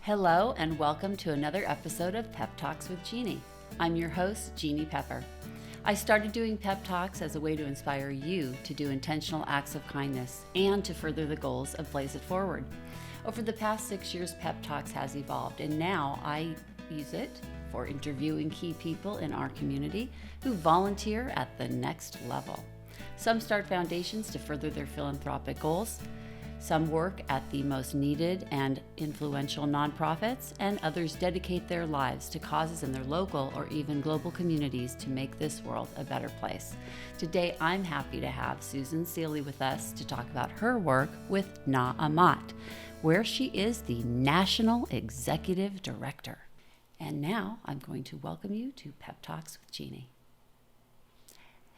Hello and welcome to another episode of Pep Talks with Jeanne. I'm your host, Jeanne Pepper. I started doing Pep Talks as a way to inspire you to do intentional acts of kindness and to further the goals of Blaze It Forward. Over the past 6 years, Pep Talks has evolved, and now I use it for interviewing key people in our community who volunteer at the next level. Some start foundations to further their philanthropic goals. Some work at the most needed and influential nonprofits, and others dedicate their lives to causes in their local or even global communities to make this world a better place. Today, I'm happy to have Susan Seeley with us to talk about her work with Amat, where she is the National Executive Director. And now I'm going to welcome you to Pep Talks with Jeanne.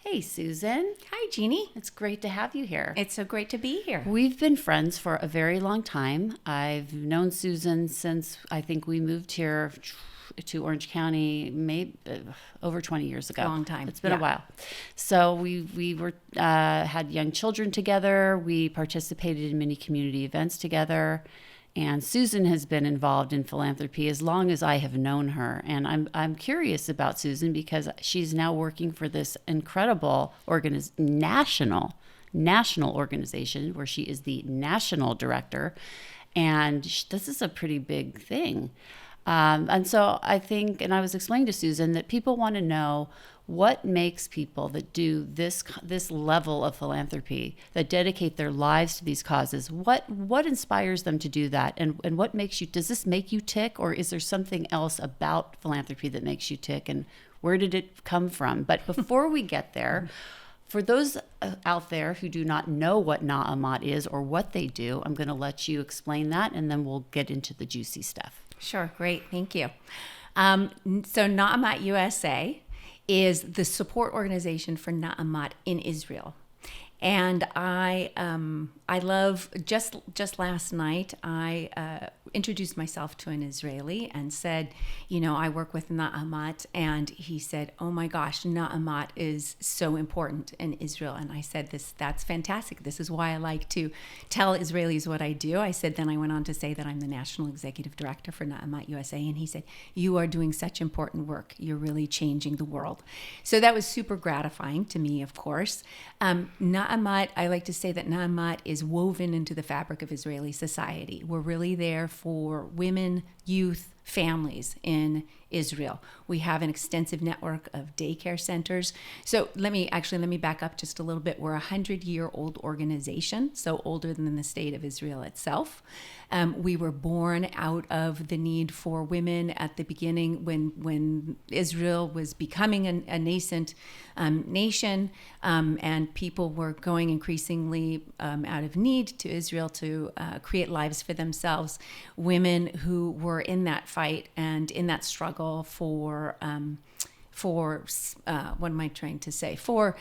Hey, Susan. Hi, Jeanne. It's great to have you here. It's so great to be here. We've been friends for a very long time. I've known Susan since I think we moved here to Orange County maybe over 20 years ago. Long time. It's been a while. So we were had young children together. We participated in many community events together. And Susan has been involved in philanthropy as long as I have known her. And I'm curious about Susan because she's now working for this incredible national organization where she is the national director. And this is a pretty big thing. And so I think, and I was explaining to Susan that people want to know what makes people that do this level of philanthropy, that dedicate their lives to these causes, what inspires them to do that? And what makes you, does this make you tick, or is there something else about philanthropy that makes you tick, and where did it come from? But before we get there, for those out there who do not know what Amat is or what they do, I'm going to let you explain that, and then we'll get into the juicy stuff. Sure, great, thank you. So Amat USA is the support organization for Amat in Israel. And I love, just last night, I introduced myself to an Israeli and said, I work with Amat. And he said, oh my gosh, Amat is so important in Israel. And I said, that's fantastic. This is why I like to tell Israelis what I do. I said, then I went on to say that I'm the National Executive Director for Amat USA. And he said, you are doing such important work. You're really changing the world. So that was super gratifying to me, of course. Amat, I like to say that Amat is woven into the fabric of Israeli society. We're really there for women, youth, families in Israel. We have an extensive network of daycare centers. So let me back up just a little bit. We're a 100-year-old organization, so older than the state of Israel itself. We were born out of the need for women at the beginning when Israel was becoming a nascent nation, and people were going increasingly out of need to Israel to create lives for themselves. Women who were in that fight and in that struggle for what am I trying to say? For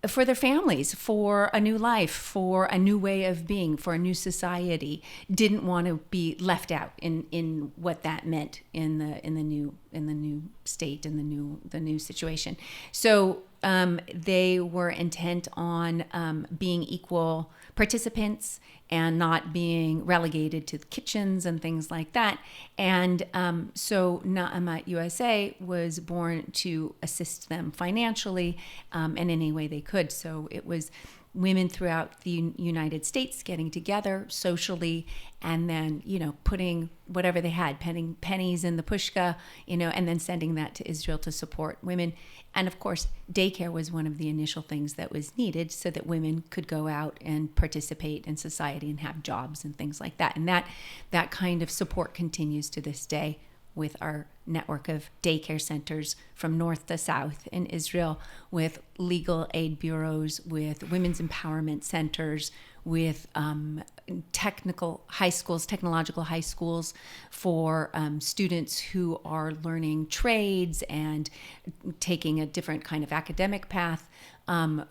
their families, for a new life, for a new way of being, for a new society, didn't want to be left out in what that meant in the new state, in the new situation. So they were intent on being equal participants and not being relegated to the kitchens and things like that. And so Amat USA was born to assist them financially in any way they could. So it was women throughout the United States getting together socially and then, putting whatever they had, pennies in the pushka, and then sending that to Israel to support women. And of course, daycare was one of the initial things that was needed so that women could go out and participate in society and have jobs and things like that. And that kind of support continues to this day with our network of daycare centers from north to south in Israel, with legal aid bureaus, with women's empowerment centers, with technological high schools for students who are learning trades and taking a different kind of academic path. And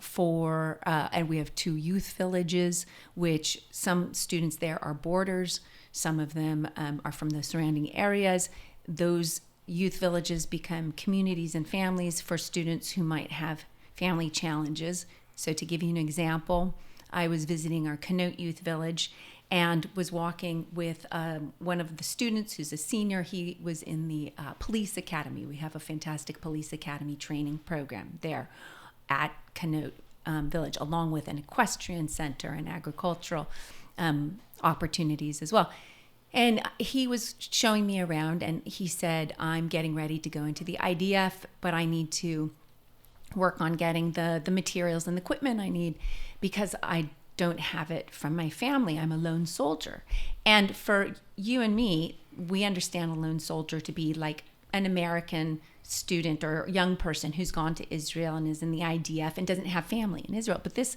we have 2 youth villages, which some students there are boarders. Some of them are from the surrounding areas. Those youth villages become communities and families for students who might have family challenges. So to give you an example, I was visiting our Cannote Youth Village, and was walking with one of the students who's a senior. He was in the police academy. We have a fantastic police academy training program there at Canute Village, along with an equestrian center and agricultural opportunities as well. And he was showing me around, and he said, I'm getting ready to go into the IDF, but I need to work on getting the materials and the equipment I need because I don't have it from my family. I'm a lone soldier. And for you and me, we understand a lone soldier to be like an American student or young person who's gone to Israel and is in the IDF and doesn't have family in Israel. But this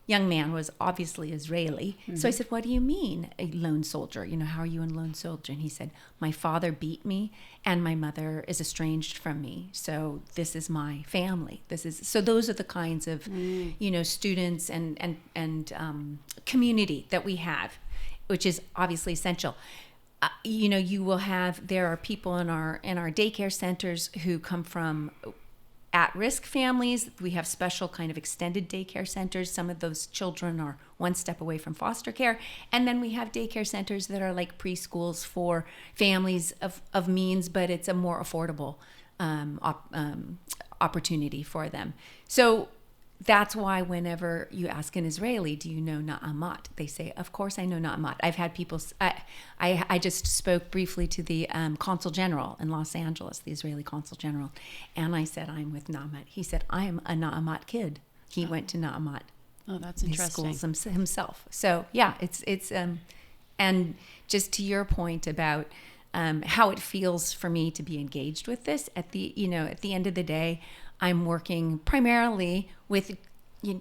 young man was obviously Israeli. Mm-hmm. So I said, what do you mean a lone soldier? You know, how are you a lone soldier? And he said, my father beat me and my mother is estranged from me. So this is my family. So those are the kinds of, you know, students and community that we have, which is obviously essential. You know, there are people in our daycare centers who come from at-risk families. We have special kind of extended daycare centers. Some of those children are one step away from foster care. And then we have daycare centers that are like preschools for families of means, but it's a more affordable opportunity for them. So that's why whenever you ask an Israeli, do you know Amat? They say, of course I know Amat. I've had people, I just spoke briefly to the consul general in Los Angeles, the Israeli consul general. And I said, I'm with Amat. He said, I am a Amat kid. He went to Amat. Oh, that's interesting. His schools himself. So yeah, it's and just to your point about how it feels for me to be engaged with this, at the end of the day, I'm working primarily with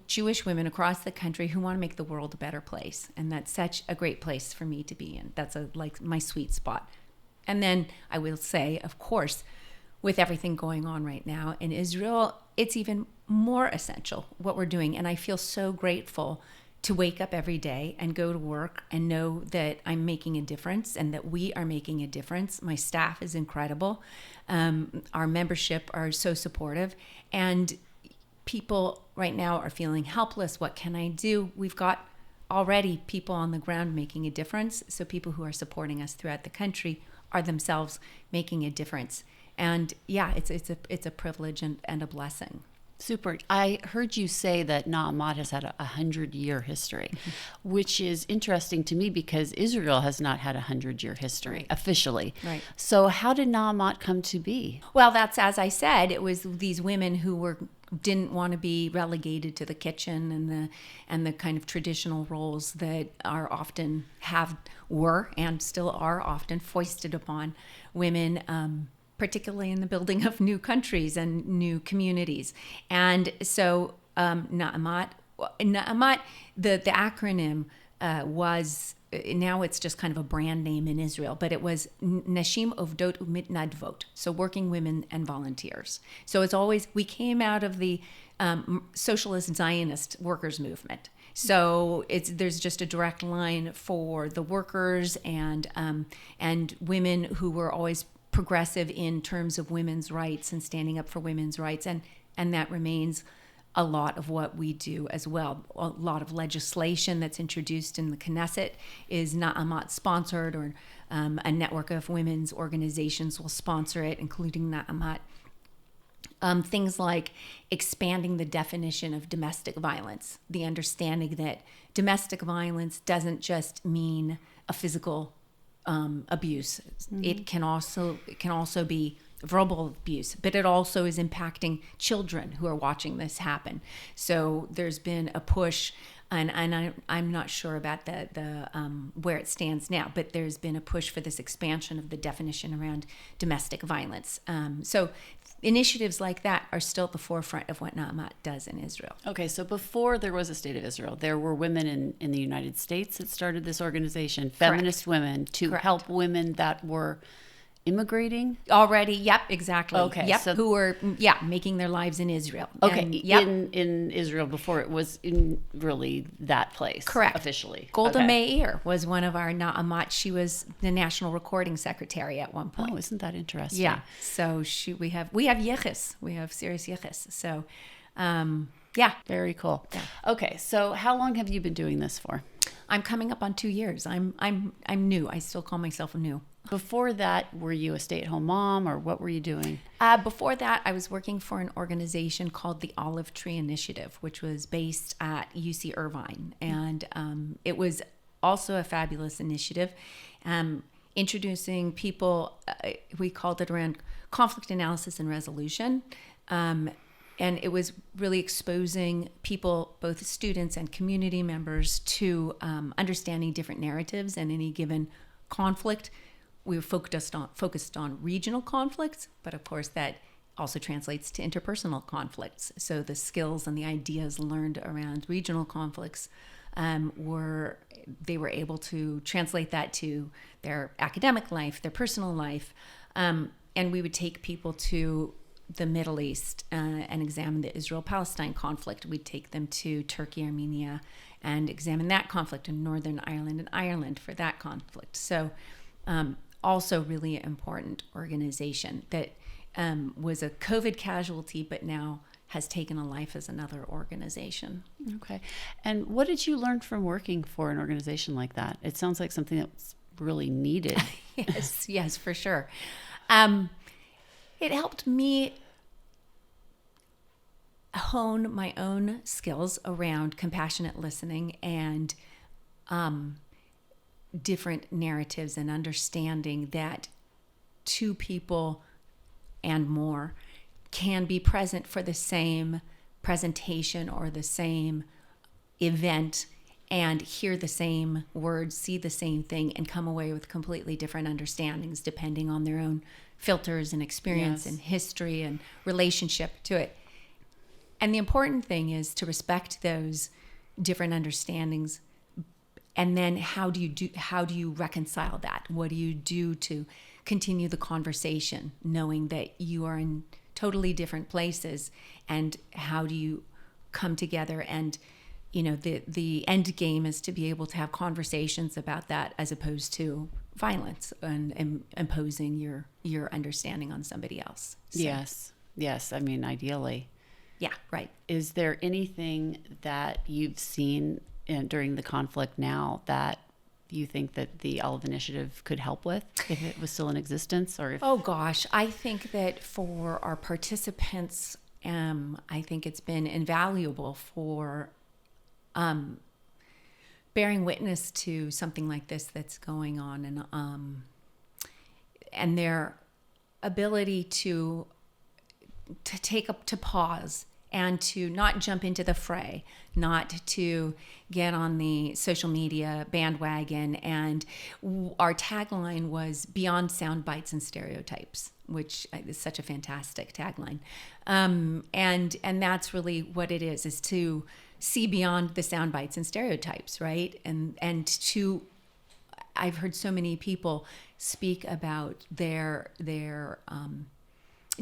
Jewish women across the country who want to make the world a better place. And that's such a great place for me to be in. That's like my sweet spot. And then I will say, of course, with everything going on right now in Israel, it's even more essential what we're doing. And I feel so grateful to wake up every day and go to work and know that I'm making a difference and that we are making a difference. My staff is incredible. Our membership are so supportive. And people right now are feeling helpless. What can I do? We've got already people on the ground making a difference. So people who are supporting us throughout the country are themselves making a difference. And yeah, it's a privilege and a blessing. Super. I heard you say that Na'amat has had a 100-year history, which is interesting to me because Israel has not had a 100-year history officially. Right. So how did Na'amat come to be? Well, that's, as I said, it was these women who didn't want to be relegated to the kitchen and the kind of traditional roles that are often were and still are often foisted upon women, particularly in the building of new countries and new communities. And so Na'amat, the acronym was, now it's just kind of a brand name in Israel, but it was Nashim Ovdot Umitnadvot, so working women and volunteers. So it's always, we came out of the socialist Zionist workers movement. So there's just a direct line for the workers and women who were always progressive in terms of women's rights and standing up for women's rights. And that remains a lot of what we do as well. A lot of legislation that's introduced in the Knesset is Na'amat sponsored, or a network of women's organizations will sponsor it, including Na'amat. Things like expanding the definition of domestic violence, the understanding that domestic violence doesn't just mean a physical abuse. Mm-hmm. It can also be verbal abuse, but it also is impacting children who are watching this happen. So there's been a push, and I'm not sure about the where it stands now, but there's been a push for this expansion of the definition around domestic violence. So initiatives like that are still at the forefront of what Na'amat does in Israel. Okay, so before there was a state of Israel, there were women in the United States that started this organization, feminist women, to help women that were immigrating already. Yep, exactly. Okay, yep, so who were making their lives in Israel. Okay, and, yep. in Israel before it was in really that place. Correct. Officially. Golda Meir was one of our Na'amat. She was the national recording secretary at one point. Oh, isn't that interesting? Yeah. So we have yichus. We have serious yichus. So yeah. Very cool. Yeah. Okay, so how long have you been doing this for? I'm coming up on 2 years. I'm new. I still call myself new. Before that, were you a stay-at-home mom, or what were you doing? Before that, I was working for an organization called the Olive Tree Initiative, which was based at UC Irvine. And it was also a fabulous initiative, introducing people, we called it around conflict analysis and resolution. And it was really exposing people, both students and community members, to understanding different narratives in any given conflict. We were focused on regional conflicts, but of course that also translates to interpersonal conflicts. So the skills and the ideas learned around regional conflicts were able to translate that to their academic life, their personal life, and we would take people to the Middle East and examine the Israel-Palestine conflict. We'd take them to Turkey, Armenia, and examine that conflict, in Northern Ireland and Ireland for that conflict. So also really important organization that was a COVID casualty, but now has taken a life as another organization. Okay. And what did you learn from working for an organization like that? It sounds like something that's really needed. Yes, for sure. It helped me hone my own skills around compassionate listening and different narratives, and understanding that two people and more can be present for the same presentation or the same event and hear the same words, see the same thing, and come away with completely different understandings depending on their own filters and experience and history and relationship to it. And the important thing is to respect those different understandings. And then how do you reconcile that? What do you do to continue the conversation, knowing that you are in totally different places? And how do you come together? And the end game is to be able to have conversations about that, as opposed to violence and imposing your understanding on somebody else. So, Yes. I mean, ideally. Yeah, right. Is there anything that you've seen during the conflict now that you think that the Olive Initiative could help with, if it was still in existence? Or if... Oh gosh, I think that for our participants, I think it's been invaluable for bearing witness to something like this that's going on, and their ability to pause and to not jump into the fray, not to get on the social media bandwagon. And our tagline was beyond sound bites and stereotypes, which is such a fantastic tagline. And that's really what it is to see beyond the sound bites and stereotypes, right? And to, I've heard so many people speak about their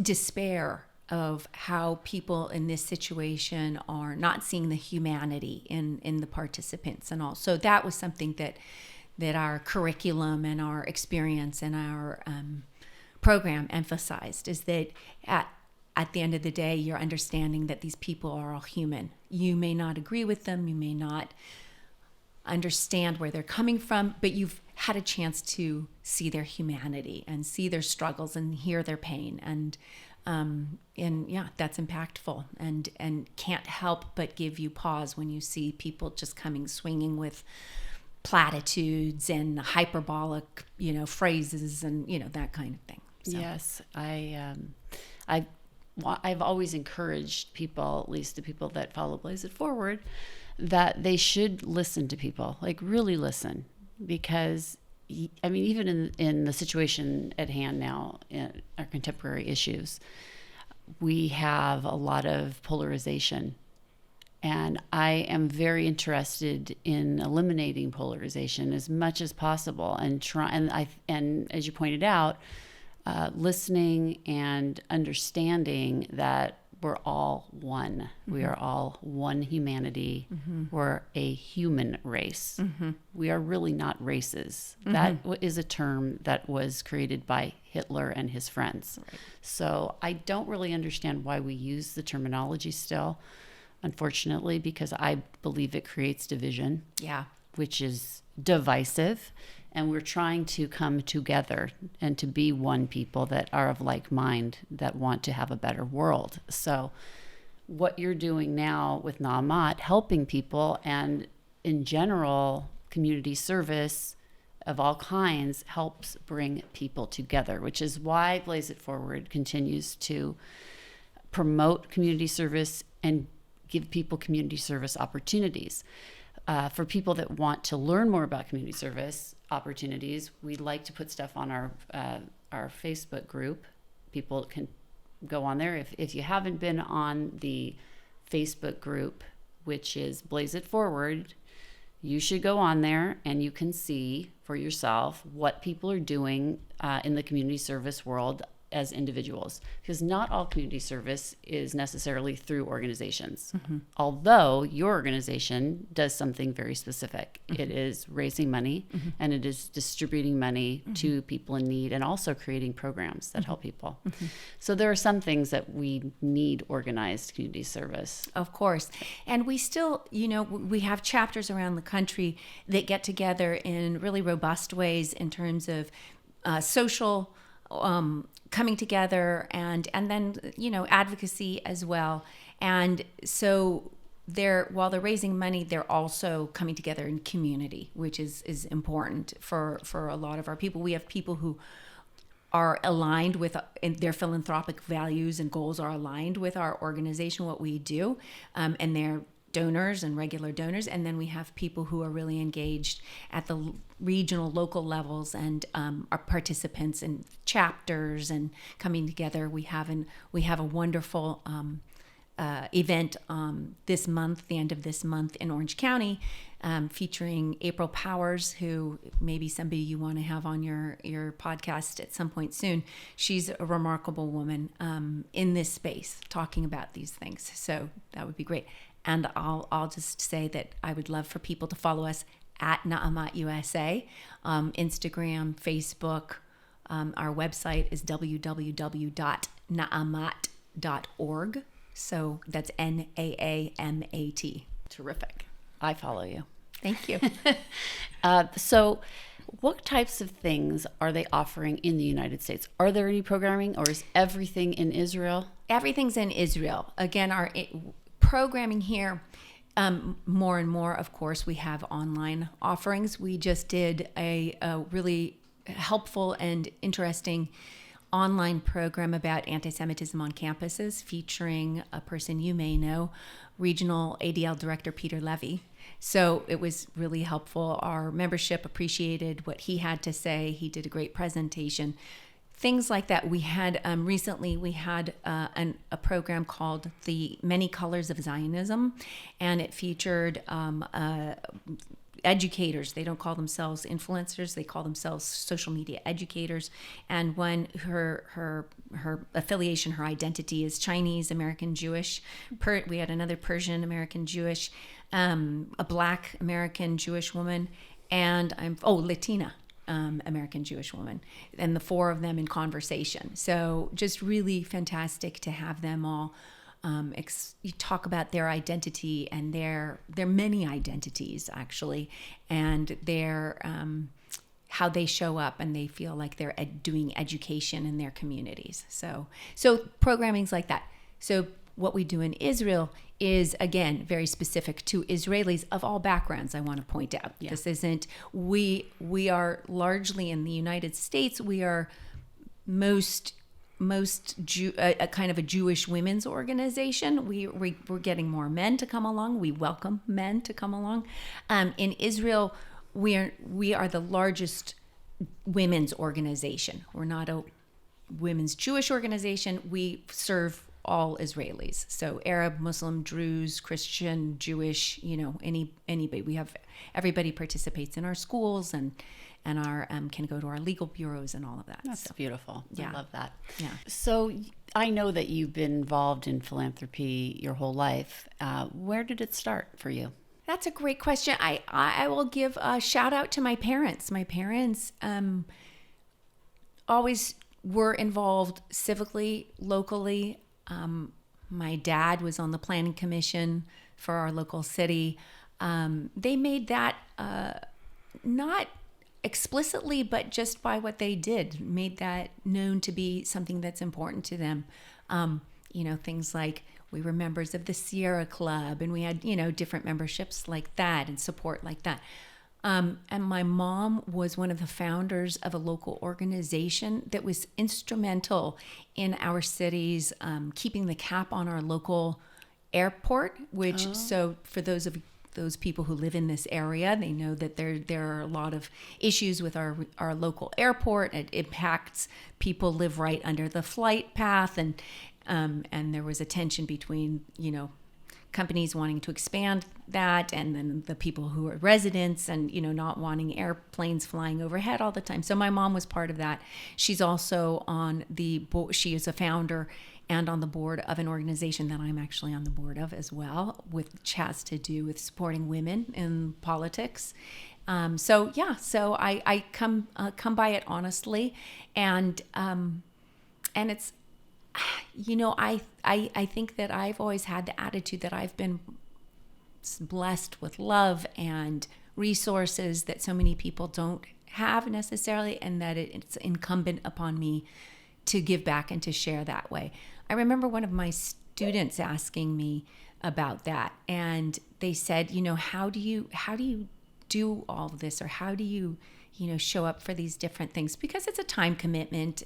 despair of how people in this situation are not seeing the humanity in the participants and all. So that was something that our curriculum and our experience and our program emphasized, is that at the end of the day, you're understanding that these people are all human. You may not agree with them, you may not understand where they're coming from, but you've had a chance to see their humanity and see their struggles and hear their pain. And yeah, that's impactful and can't help but give you pause when you see people just coming swinging with platitudes and hyperbolic, phrases and, that kind of thing. So. Yes. I've always encouraged people, at least the people that follow Blaze It Forward, that they should listen to people, like really listen, because I mean, even in the situation at hand now, in our contemporary issues, we have a lot of polarization. And I am very interested in eliminating polarization as much as possible, and as you pointed out, listening and understanding that we're all one. Mm-hmm. We are all one humanity. Mm-hmm. We're a human race. Mm-hmm. We are really not races. Mm-hmm. That is a term that was created by Hitler and his friends. Right. So I don't really understand why we use the terminology still, unfortunately, because I believe it creates division. Yeah. which is divisive. And we're trying to come together and to be one people that are of like mind, that want to have a better world. So what you're doing now with Amat, helping people, and in general, community service of all kinds helps bring people together, which is why Blaze It Forward continues to promote community service and give people community service opportunities. For people that want to learn more about community service opportunities, we like to put stuff on our Facebook group. People can go on there. If you haven't been on the Facebook group, which is Blaze It Forward, you should go on there and you can see for yourself what people are doing in the community service world as individuals, because not all community service is necessarily through organizations. Mm-hmm. Although your organization does something very specific. Mm-hmm. It is raising money, mm-hmm. and it is distributing money, mm-hmm. to people in need, and also creating programs that, mm-hmm. help people. Mm-hmm. So there are some things that we need organized community service. Of course. And we still, we have chapters around the country that get together in really robust ways in terms of social coming together and then, advocacy as well. And so while they're raising money, they're also coming together in community, which is important for a lot of our people. We have people who are aligned with their philanthropic values and goals are aligned with our organization, what we do, and they're donors and regular donors. And then we have people who are really engaged at the regional, local levels and are participants in chapters and coming together. We have a wonderful event this month, the end of this month in Orange County, featuring April Powers, who maybe somebody you want to have on your podcast at some point soon. She's a remarkable woman in this space talking about these things. So that would be great. And I'll just say that I would love for people to follow us at Amat USA, Instagram, Facebook. Our website is www.naamat.org. So that's NAAMAT. Terrific. I follow you. Thank you. So what types of things are they offering in the United States? Are there any programming, or is everything in Israel? Everything's in Israel. Again, our programming here, more and more, of course, we have online offerings. We just did a really helpful and interesting online program about anti-Semitism on campuses, featuring a person you may know, Regional ADL Director Peter Levy. So it was really helpful. Our membership appreciated what he had to say. He did a great presentation. Things like that. We had recently a program called The Many Colors of Zionism, and it featured educators. They don't call themselves influencers; they call themselves social media educators. And when her affiliation, her identity is Chinese American Jewish. We had another Persian American Jewish, a Black American Jewish woman, and Latina American Jewish woman, and the four of them in conversation. So just really fantastic to have them all talk about their identity and their many identities, actually, and their how they show up and they feel like they're doing education in their communities. So programming's like that. So what we do in Israel is, again, very specific to Israelis of all backgrounds, I want to point out. Yeah. This isn't, we are largely in the United States, we are most a kind of a Jewish women's organization. We're getting more men to come along. We welcome men to come along. In Israel, we are the largest women's organization. We're not a women's Jewish organization. We serve all Israelis. So Arab, Muslim, Druze, Christian, Jewish, anybody. We have everybody participates in our schools and our can go to our legal bureaus and all of that. That's beautiful. Yeah. I love that. Yeah. So I know that you've been involved in philanthropy your whole life. Where did it start for you? That's a great question. I will give a shout out to my parents. My parents always were involved civically, locally. My dad was on the planning commission for our local city. they made that not explicitly, but just by what they did, made that known to be something that's important to them. Things like we were members of the Sierra Club, and we had, different memberships like that and support like that. And my mom was one of the founders of a local organization that was instrumental in our city's keeping the cap on our local airport, which, so for those people who live in this area, they know that there are a lot of issues with our local airport. It impacts people live right under the flight path, and there was a tension between companies wanting to expand that, and then the people who are residents, and not wanting airplanes flying overhead all the time. So my mom was part of that. She's also on the board. She is a founder and on the board of an organization that I'm actually on the board of as well, which has to do with supporting women in politics. So I come by it honestly, and it's, I think that I've always had the attitude that I've been blessed with love and resources that so many people don't have necessarily, and that it's incumbent upon me to give back and to share that way. I remember one of my students asking me about that, and they said, how do you do all of this, or how do you show up for these different things? Because it's a time commitment.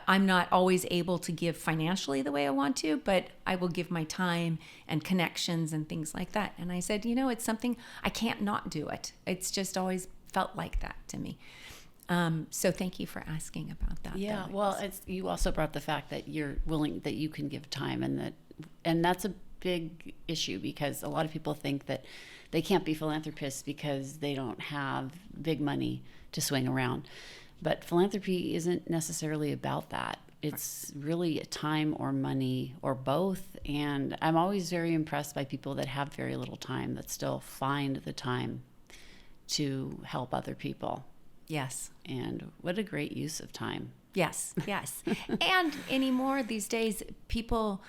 I'm not always able to give financially the way I want to, but I will give my time and connections and things like that. And I said, it's something I can't not do it. It's just always felt like that to me. So thank you for asking about that. Yeah, well, you also brought the fact that you're willing, that you can give time, and that's a big issue, because a lot of people think that they can't be philanthropists because they don't have big money to swing around. But philanthropy isn't necessarily about that. It's really time or money or both. And I'm always very impressed by people that have very little time that still find the time to help other people. Yes. And what a great use of time. Yes. And anymore these days, people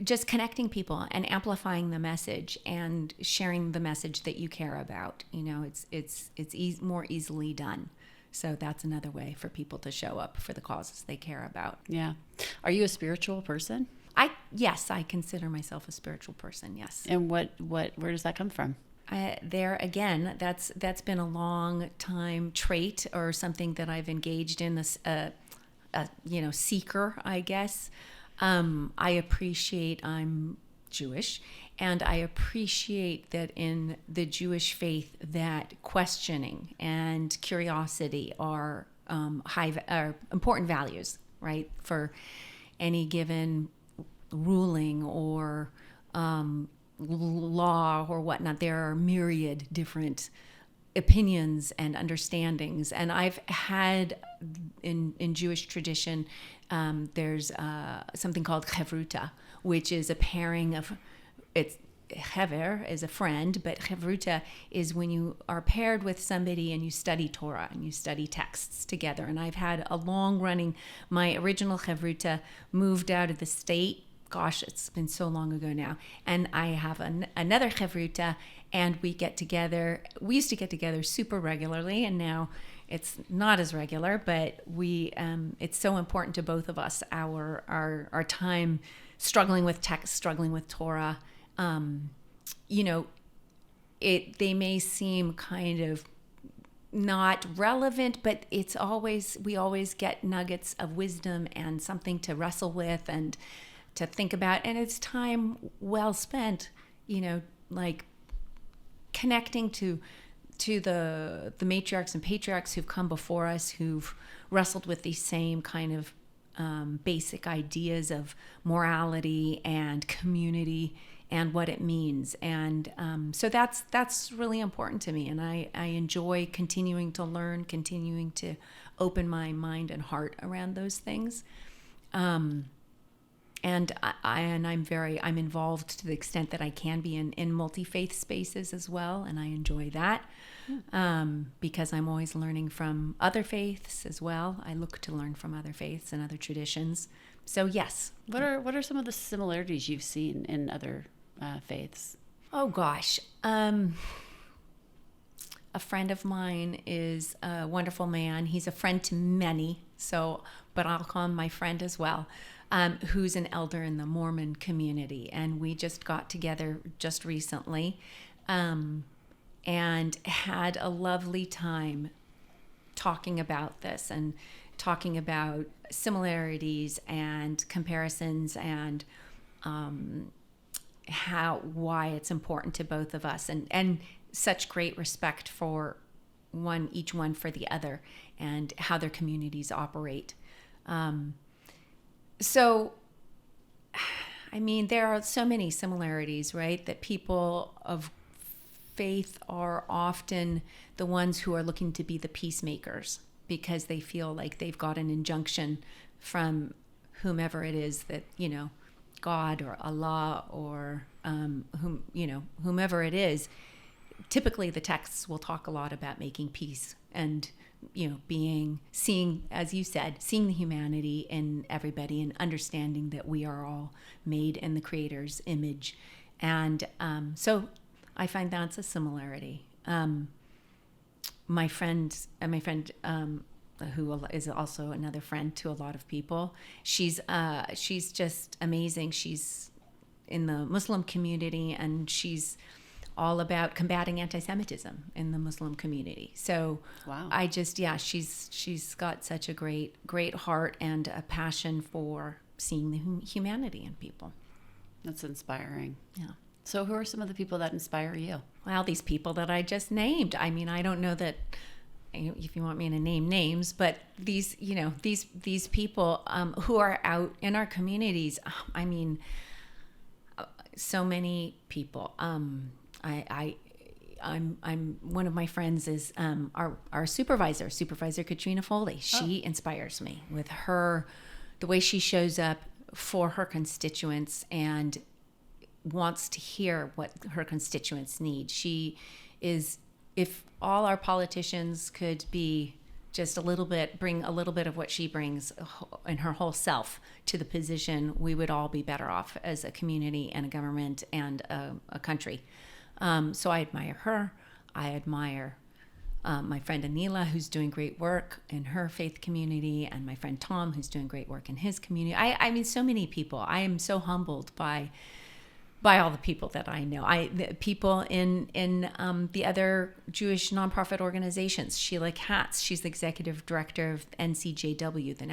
just connecting people and amplifying the message and sharing the message that you care about. It's more easily done. So that's another way for people to show up for the causes they care about. Yeah. Are you a spiritual person? Yes, I consider myself a spiritual person. Yes. And where does that come from? There again, that's been a long time trait, or something that I've engaged in, this seeker, I guess. I'm Jewish, and I appreciate that in the Jewish faith that questioning and curiosity are important values, right? For any given ruling or law or whatnot, there are myriad different opinions and understandings. And I've had in Jewish tradition, there's something called chavruta, which is a pairing of, it's Hever is a friend, but chavruta is when you are paired with somebody and you study Torah and you study texts together. And I've had a long running, my original chavruta moved out of the state. Gosh, it's been so long ago now. And I have another chavruta, and we get together. We used to get together super regularly, and now it's not as regular, but it's so important to both of us, our time struggling with text, struggling with Torah. They may seem kind of not relevant, but we always get nuggets of wisdom and something to wrestle with and to think about. And it's time well spent, like connecting to the matriarchs and patriarchs who've come before us, who've wrestled with these same kind of basic ideas of morality and community and what it means. And so that's really important to me. And I enjoy continuing to learn, continuing to open my mind and heart around those things. And I'm involved to the extent that I can be in multi-faith spaces as well. And I enjoy that because I'm always learning from other faiths as well. I look to learn from other faiths and other traditions. So yes. What are some of the similarities you've seen in other faiths? Oh gosh. A friend of mine is a wonderful man. He's a friend to many, but I'll call him my friend as well, who's an elder in the Mormon community. And we just got together just recently and had a lovely time talking about this and talking about similarities and comparisons and why it's important to both of us, and such great respect for each one for the other, and how their communities operate. So, I mean, there are so many similarities, right? That people of faith are often the ones who are looking to be the peacemakers because they feel like they've got an injunction from whomever it is that, God or Allah or whomever it is. Typically the texts will talk a lot about making peace and, seeing, as you said, seeing the humanity in everybody and understanding that we are all made in the Creator's image. And so I find that's a similarity. My friend, who is also another friend to a lot of people, she's just amazing. She's in the Muslim community, and she's all about combating anti-Semitism in the Muslim community. So wow. She's got such a great heart and a passion for seeing the humanity in people. That's inspiring. Yeah. So who are some of the people that inspire you? Well, these people that I just named. I mean, I don't know that if you want me to name names, but these people who are out in our communities. I mean, so many people. I'm one of my friends is our supervisor Katrina Foley. She inspires me with the way she shows up for her constituents and wants to hear what her constituents need. She is, if all our politicians could be just bring a little bit of what she brings in her whole self to the position, we would all be better off as a community and a government and a country. So I admire her. I admire my friend Anila, who's doing great work in her faith community, and my friend Tom, who's doing great work in his community. I mean, so many people. I am so humbled by all the people that I know. The people in the other Jewish nonprofit organizations. Sheila Katz, she's the executive director of NCJW, the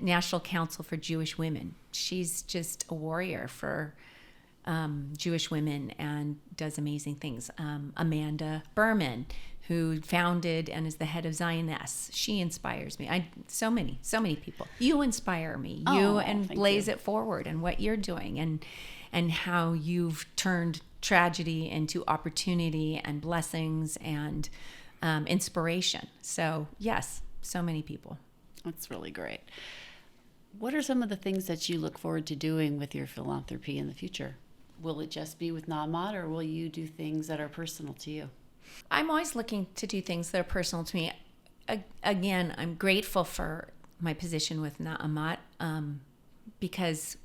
National Council for Jewish Women. She's just a warrior for Jewish women and does amazing things. Amanda Berman, who founded and is the head of Zioness, she inspires me. So many people. You inspire me. And Blaze It Forward and what you're doing and how you've turned tragedy into opportunity and blessings and inspiration. So yes, so many people. That's really great. What are some of the things that you look forward to doing with your philanthropy in the future? Will it just be with Amat, or will you do things that are personal to you? I'm always looking to do things that are personal to me. Again, I'm grateful for my position with Amat because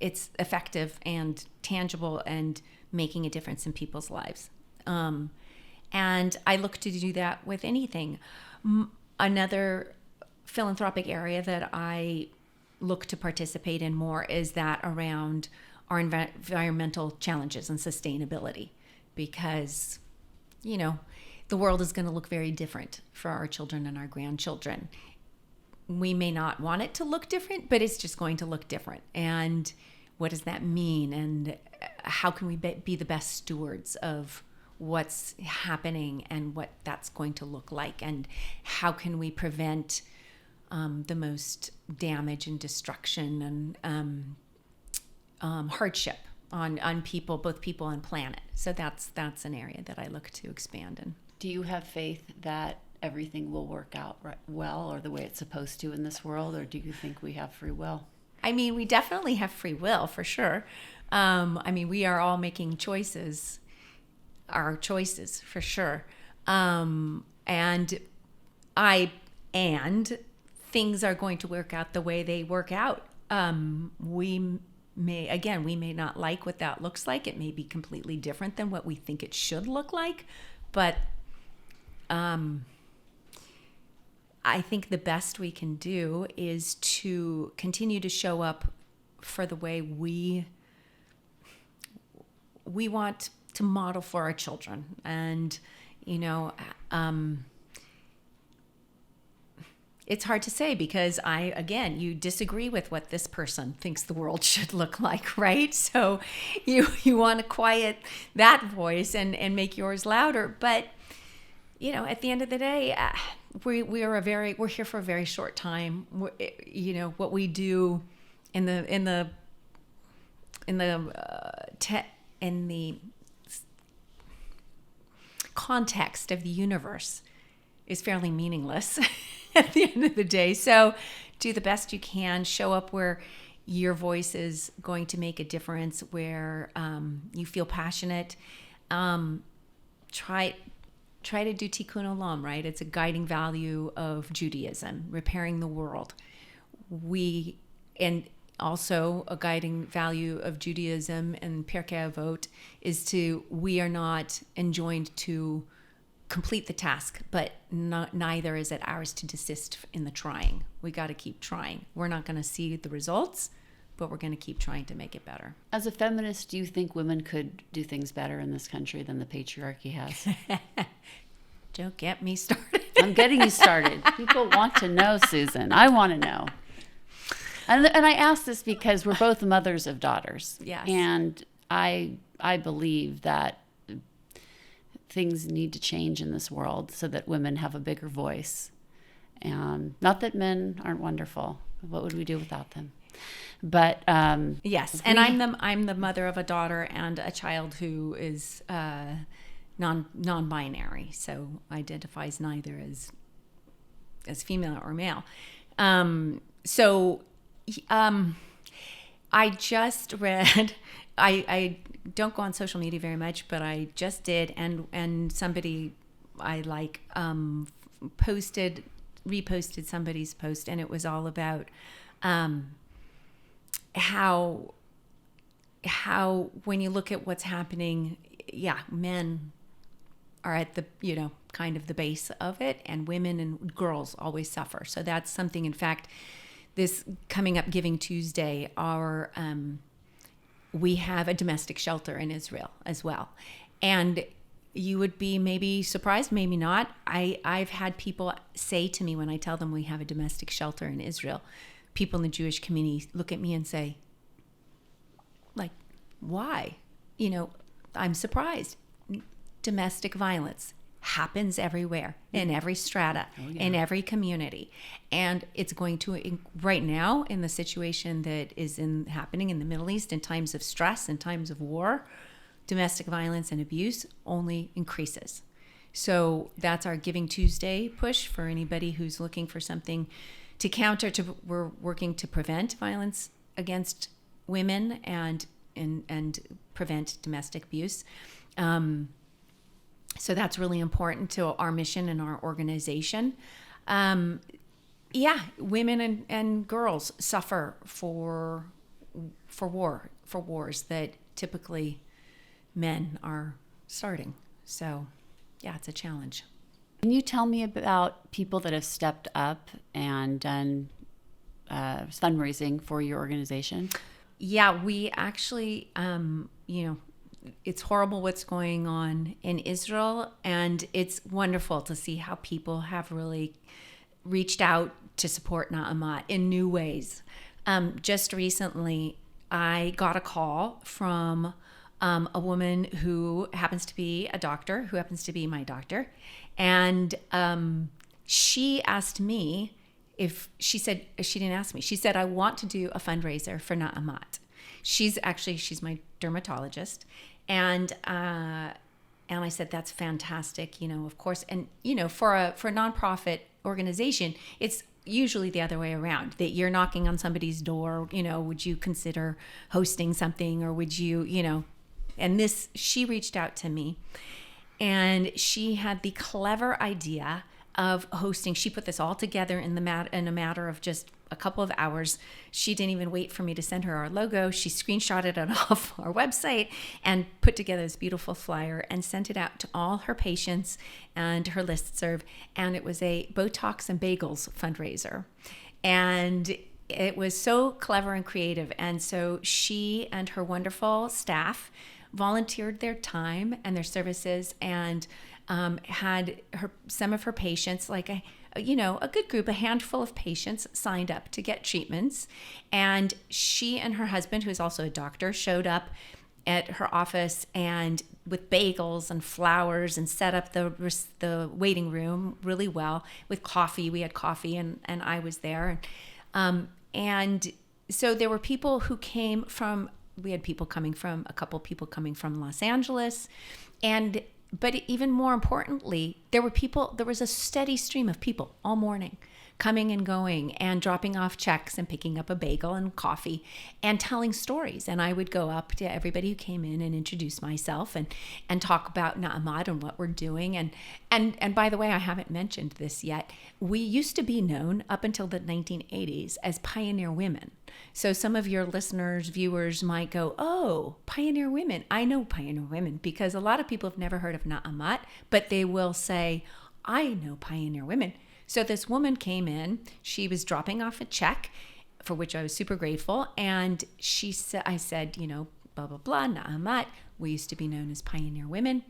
it's effective and tangible and making a difference in people's lives. And I look to do that with anything. Another philanthropic area that I look to participate in more is that around our environmental challenges and sustainability, because the world is going to look very different for our children and our grandchildren. We may not want it to look different, but it's just going to look different. And what does that mean? And how can we be the best stewards of what's happening and what that's going to look like? And how can we prevent the most damage and destruction and hardship on people, both people and planet? So that's an area that I look to expand in. Do you have faith that everything will work out well or the way it's supposed to in this world, or do you think we have free will? I mean, we definitely have free will, for sure. We are all making our choices, for sure. And things are going to work out the way they work out. we may not like what that looks like. It may be completely different than what we think it should look like. But I think the best we can do is to continue to show up for the way we want to model for our children. And, it's hard to say because you disagree with what this person thinks the world should look like, right? So you want to quiet that voice and make yours louder. But, at the end of the day, we're here for a very short time. What we do in the context of the universe is fairly meaningless at the end of the day. So do the best you can, show up where your voice is going to make a difference, where you feel passionate. Try to do tikkun olam, right? It's a guiding value of Judaism, repairing the world. And also a guiding value of Judaism and Pirkei Avot is we are not enjoined to complete the task, but neither is it ours to desist in the trying. We got to keep trying. We're not going to see the results, but we're going to keep trying to make it better. As a feminist, do you think women could do things better in this country than the patriarchy has? Don't get me started. I'm getting you started. People want to know, Susan. I want to know. And I ask this because we're both mothers of daughters. Yes. And I believe that things need to change in this world so that women have a bigger voice. And not that men aren't wonderful. What would we do without them? But yes, and I'm the mother of a daughter and a child who is non-binary, so identifies neither as female or male. I just read. I don't go on social media very much, but I just did, and somebody I like reposted somebody's post, and it was all about how when you look at what's happening, men are at the kind of the base of it, and women and girls always suffer. So that's something. In fact, this coming up Giving Tuesday, we have a domestic shelter in Israel as well. And you would be maybe surprised, maybe not. I've had people say to me when I tell them we have a domestic shelter in Israel, people in the Jewish community look at me and say, like, why? I'm surprised. Domestic violence happens everywhere, in every strata, in every community. And it's going to, right now, in the situation that is happening in the Middle East, in times of stress, in times of war, domestic violence and abuse only increases. So that's our Giving Tuesday push for anybody who's looking for something to counter. We're working to prevent violence against women and prevent domestic abuse. So that's really important to our mission and our organization. Women and girls suffer for wars that typically men are starting. So, it's a challenge. Can you tell me about people that have stepped up and done fundraising for your organization? Yeah, we actually, it's horrible what's going on in Israel, and it's wonderful to see how people have really reached out to support Amat in new ways. Just recently, I got a call from a woman who happens to be a doctor, who happens to be my doctor, and she asked me she didn't ask me. She said, I want to do a fundraiser for Amat. She's my dermatologist. And I said, that's fantastic, of course. And, for a nonprofit organization, it's usually the other way around, that you're knocking on somebody's door, would you consider hosting something, or would you, and she reached out to me, and she had the clever idea of hosting. She put this all together in a matter of just a couple of hours. She didn't even wait for me to send her our logo. She screenshotted it off our website and put together this beautiful flyer and sent it out to all her patients and her listserv. And it was a Botox and Bagels fundraiser. And it was so clever and creative. And so she and her wonderful staff volunteered their time and their services, and had some of her patients, like a good group, a handful of patients signed up to get treatments. And she and her husband, who is also a doctor, showed up at her office and with bagels and flowers, and set up the waiting room really well with coffee. We had coffee, and I was there. And so there were people who came from, we had a couple people coming from Los Angeles. But even more importantly, there was a steady stream of people all morning coming and going and dropping off checks and picking up a bagel and coffee and telling stories. And I would go up to everybody who came in and introduce myself and talk about Amat and what we're doing. And by the way, I haven't mentioned this yet. We used to be known up until the 1980s as pioneer women. So some of your listeners, viewers might go, oh, pioneer women. I know pioneer women because a lot of people have never heard of Amat, but they will say, I know pioneer women. So this woman came in, she was dropping off a check, for which I was super grateful. And I said, blah, blah, blah, Amat, we used to be known as pioneer women.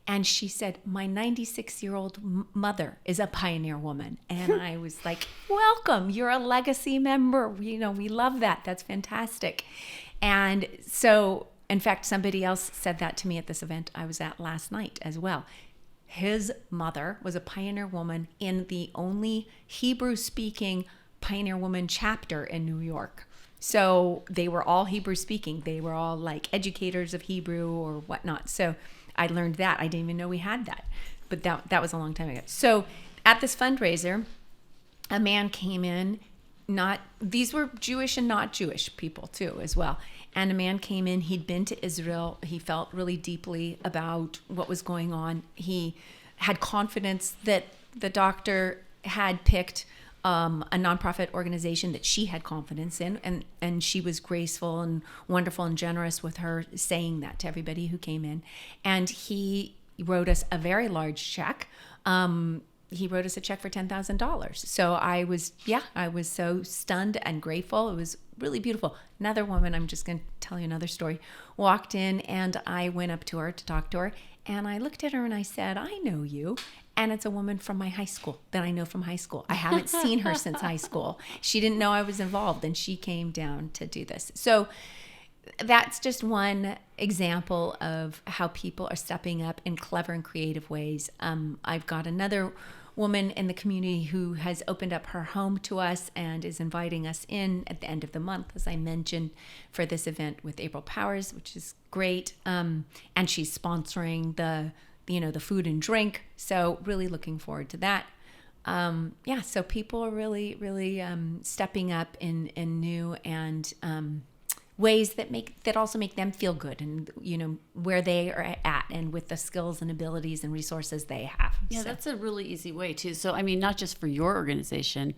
And she said, my 96-year-old mother is a pioneer woman. And I was like, welcome, you're a legacy member. We love that. That's fantastic. And so, in fact, somebody else said that to me at this event I was at last night as well. His mother was a pioneer woman in the only Hebrew-speaking pioneer woman chapter in New York. So they were all Hebrew-speaking. They were all like educators of Hebrew or whatnot. So I learned that. I didn't even know we had that. But that was a long time ago. So at this fundraiser, a man came in. These were Jewish and not Jewish people too as well. And a man came in, he'd been to Israel. He felt really deeply about what was going on. He had confidence that the doctor had picked a nonprofit organization that she had confidence in. And she was graceful and wonderful and generous with her saying that to everybody who came in. And he wrote us a very large check. He wrote us a check for $10,000. So I was so stunned and grateful. It was really beautiful. Another woman, I'm just going to tell you another story, walked in and I went up to her to talk to her. And I looked at her and I said, I know you. And it's a woman from my high school that I know from high school. I haven't seen her since high school. She didn't know I was involved and she came down to do this. So that's just one example of how people are stepping up in clever and creative ways. I've got another woman in the community who has opened up her home to us and is inviting us in at the end of the month, as I mentioned, for this event with April Powers, which is great. And she's sponsoring the food and drink. So really looking forward to that. So people are really, really stepping up in new and ways that also make them feel good and where they are at and with the skills and abilities and resources they have. Yeah, that's a really easy way too. So I mean, not just for your organization,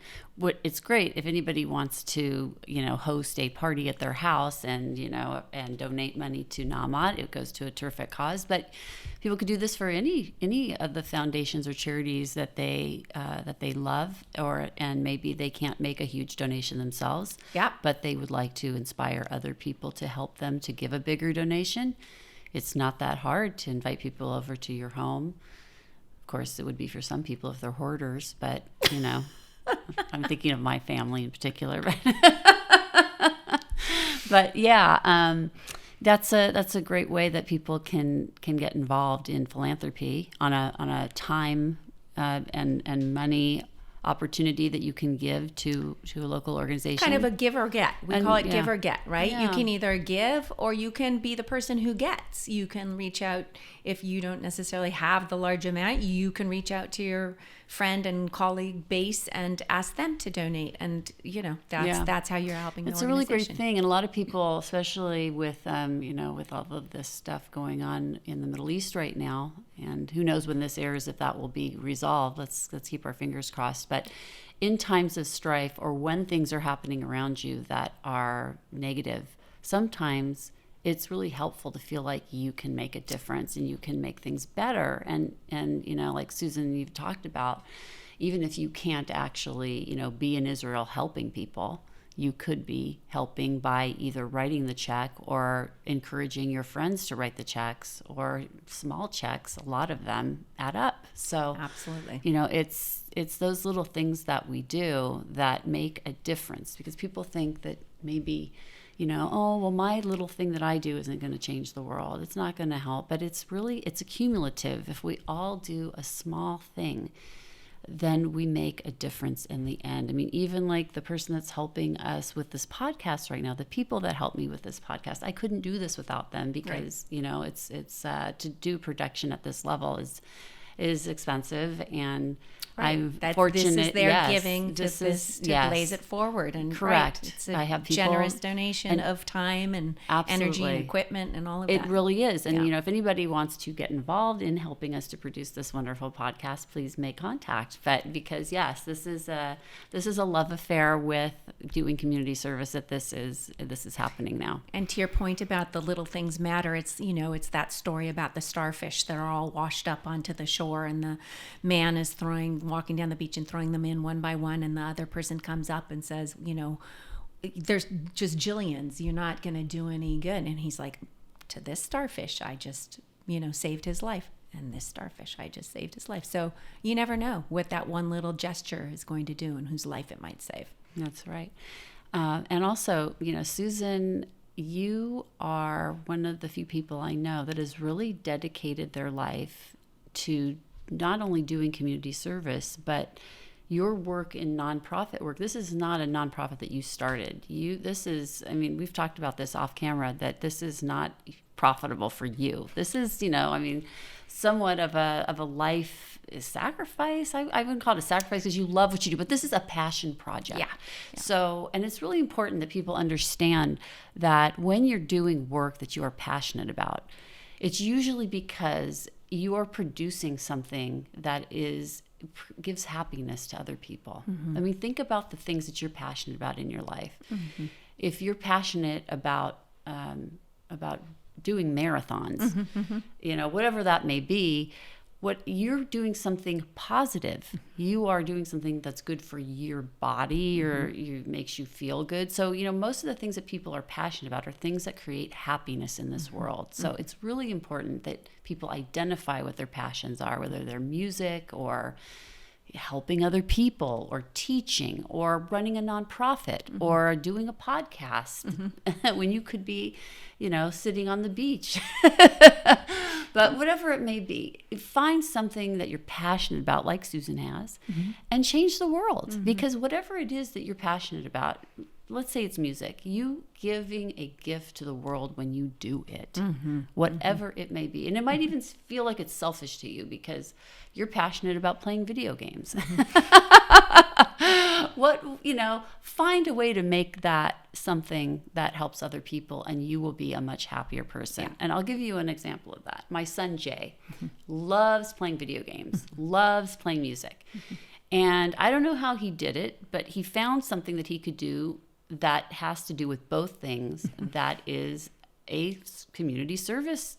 it's great if anybody wants to host a party at their house and and donate money to Amat. It goes to a terrific cause, but people could do this for any of the foundations or charities that they love, and maybe they can't make a huge donation themselves. Yeah, but they would like to inspire other people to help them to give a bigger donation. It's not that hard to invite people over to your home. Of course, it would be for some people if they're hoarders, but I'm thinking of my family in particular. But yeah, that's a great way that people can get involved in philanthropy on a time and money opportunity that you can give to a local organization. Kind of a give or get. We call it give or get, right? Yeah. You can either give or you can be the person who gets. You can reach out if you don't necessarily have the large amount. You can reach out to your friend and colleague base and ask them to donate. And, that's how you're helping the It's a really great organization. thing. And a lot of people, especially with, with all of this stuff going on in the Middle East right now, and who knows when this airs, if that will be resolved. Let's keep our fingers crossed. But in times of strife, or when things are happening around you that are negative, sometimes it's really helpful to feel like you can make a difference and you can make things better. And like Susan, you've talked about, even if you can't actually, be in Israel helping people, you could be helping by either writing the check or encouraging your friends to write the checks, or small checks. A lot of them add up. So Absolutely. It's those little things that we do that make a difference, because people think that maybe, oh, well, my little thing that I do isn't going to change the world. It's not going to help. But it's a cumulative. If we all do a small thing, then we make a difference in the end. I mean, even like the person that's helping us with this podcast right now, the people that help me with this podcast, I couldn't do this without them, because, it's to do production at this level is expensive, and I'm fortunate. This is their giving to blaze it forward. And correct. It's a I have people, generous donation of time and energy and equipment and all of that. It really is. And, if anybody wants to get involved in helping us to produce this wonderful podcast, please make contact. But because, yes, this is a love affair with doing community service, that this is happening now. And to your point about the little things matter, it's that story about the starfish that are all washed up onto the shore, and the man is walking down the beach and throwing them in one by one, and the other person comes up and says, there's just jillions, you're not going to do any good. And he's like, to this starfish, I just, saved his life. And this starfish, I just saved his life. So you never know what that one little gesture is going to do and whose life it might save. That's right. And also, Susan, you are one of the few people I know that has really dedicated their life to not only doing community service, but your work in nonprofit work. This is not a nonprofit that you started. We've talked about this off camera, that this is not profitable for you. This is, somewhat of a life sacrifice. I wouldn't call it a sacrifice, because you love what you do, but this is a passion project. Yeah. So, and it's really important that people understand that when you're doing work that you are passionate about, it's usually because you are producing something that gives happiness to other people. Mm-hmm. I mean, think about the things that you're passionate about in your life. Mm-hmm. If you're passionate about doing marathons, mm-hmm. Whatever that may be, what you're doing something positive. You are doing something that's good for your body, or makes you feel good. So, most of the things that people are passionate about are things that create happiness in this world. So it's really important that people identify what their passions are, whether they're music or helping other people or teaching or running a nonprofit or doing a podcast when you could be, sitting on the beach. But whatever it may be, find something that you're passionate about, like Susan has, and change the world. Because whatever it is that you're passionate about, let's say it's music, you giving a gift to the world when you do it, whatever it may be. And it might even feel like it's selfish to you because you're passionate about playing video games. Find a way to make that something that helps other people, and you will be a much happier person. Yeah. And I'll give you an example of that. My son, Jay, loves playing video games, loves playing music. And I don't know how he did it, but he found something that he could do that has to do with both things. That is a community service.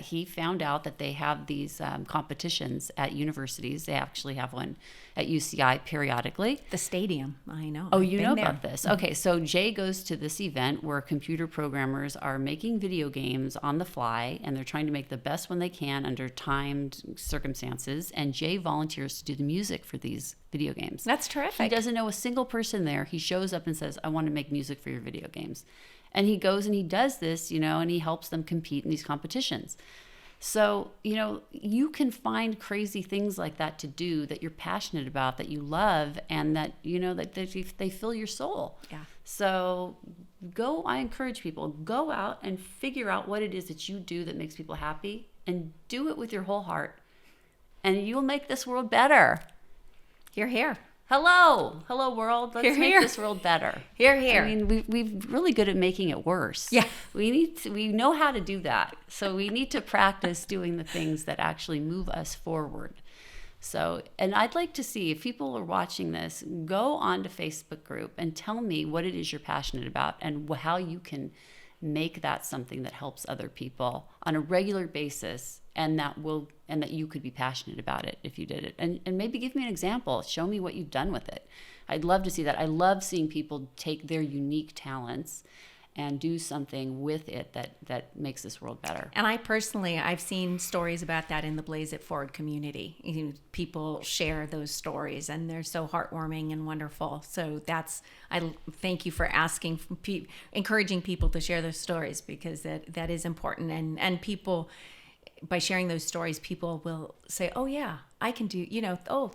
He found out that they have these competitions at universities. They actually have one at UCI periodically. The stadium, I know. Oh, you know about this. Okay, so Jay goes to this event where computer programmers are making video games on the fly, and they're trying to make the best one they can under timed circumstances. And Jay volunteers to do the music for these video games. That's terrific. He doesn't know a single person there. He shows up and says, I want to make music for your video games. And he goes and he does this, and he helps them compete in these competitions. So, you can find crazy things like that to do that you're passionate about, that you love, and that, that they fill your soul. Yeah. So I encourage people, go out and figure out what it is that you do that makes people happy, and do it with your whole heart. And you'll make this world better. Hear, hear. Hello world. Let's Hear, make hear. this world better. Hear, hear. I mean, we're really good at making it worse. Yeah. We know how to do that. So we need to practice doing the things that actually move us forward. So, and I'd like to see if people are watching this, go on to Facebook group and tell me what it is you're passionate about and how you can make that something that helps other people on a regular basis, and that you could be passionate about it if you did it. And maybe give me an example. Show me what you've done with it. I'd love to see that. I love seeing people take their unique talents and do something with it that makes this world better. And I've seen stories about that in the Blaze It Forward community. People share those stories, and they're so heartwarming and wonderful. So I thank you for encouraging people to share those stories, because that is important. And people, by sharing those stories, people will say, "Oh yeah, I can do."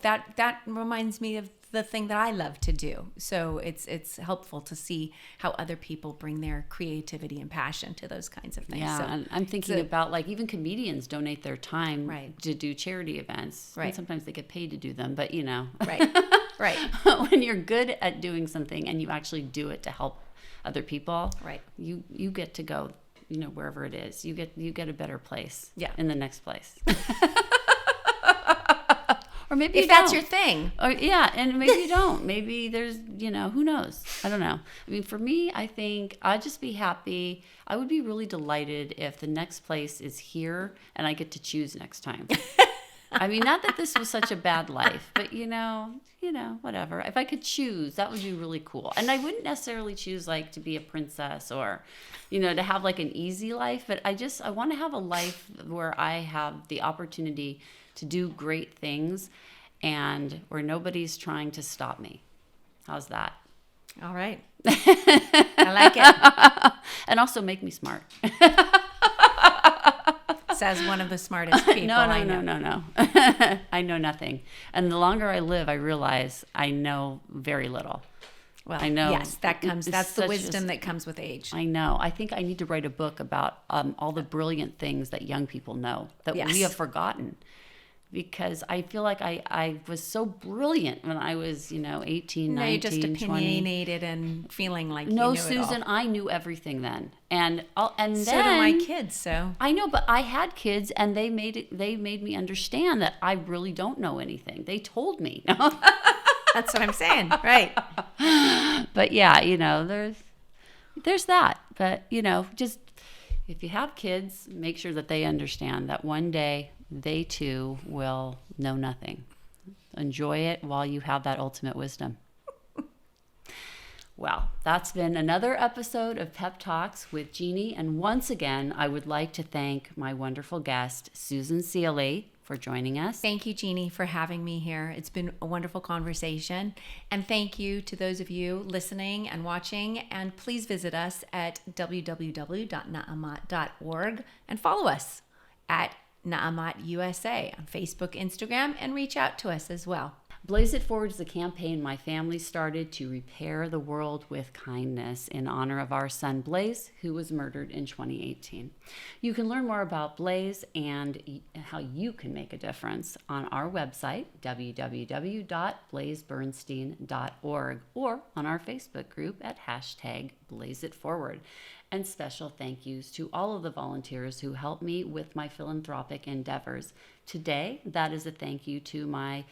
That reminds me of the thing that I love to do. So it's helpful to see how other people bring their creativity and passion to those kinds of things. Yeah, so, and I'm thinking about, like, even comedians donate their time Right. to do charity events. Right. And sometimes they get paid to do them, but Right. Right. when you're good at doing something and you actually do it to help other people, Right. you get to go, wherever it is. You get a better place. Yeah. In the next place. Or maybe If that's your thing. Or yeah, and maybe you don't. Maybe there's, who knows? I don't know. I mean, for me, I think I'd just be happy. I would be really delighted if the next place is here and I get to choose next time. I mean, not that this was such a bad life, but whatever. If I could choose, that would be really cool. And I wouldn't necessarily choose like to be a princess or, to have like an easy life, but I want to have a life where I have the opportunity to do great things and where nobody's trying to stop me. How's that? All right. I like it. And also make me smart. Says one of the smartest people I know. No. I know nothing. And the longer I live, I realize I know very little. Well, I know. Yes, that's the wisdom that comes with age. I know. I think I need to write a book about all the brilliant things that young people know that we have forgotten. Because I feel like I was so brilliant when I was, 18, 19, No, you're just 20. opinionated and feeling like No, you knew it all. Susan, I knew everything then. And then So do my kids, so. I know, but I had kids and they made me understand that I really don't know anything. They told me. That's what I'm saying. Right. But yeah, there's that. But, just if you have kids, make sure that they understand that one day they too will know nothing. Enjoy it while you have that ultimate wisdom. Well, that's been another episode of Pep Talks with Jeanne. And once again, I would like to thank my wonderful guest, Susan Seeley, for joining us. Thank you, Jeanne, for having me here. It's been a wonderful conversation. And thank you to those of you listening and watching. And please visit us at www.naamat.org and follow us at Naamat USA on Facebook, Instagram, and reach out to us as well. Blaze It Forward is a campaign my family started to repair the world with kindness in honor of our son Blaze, who was murdered in 2018. You can learn more about Blaze and how you can make a difference on our website, www.blazebernstein.org, or on our Facebook group at #BlazeItForward. And special thank yous to all of the volunteers who help me with my philanthropic endeavors. Today, that is a thank you to my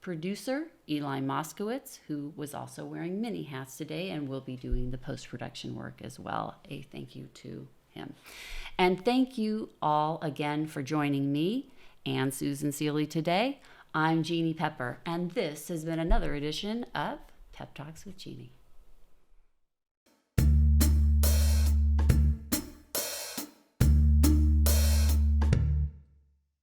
producer, Eli Moskowitz, who was also wearing many hats today and will be doing the post-production work as well. A thank you to him. And thank you all again for joining me and Susan Seeley today. I'm Jeanne Pepper, and this has been another edition of Pep Talks with Jeanne.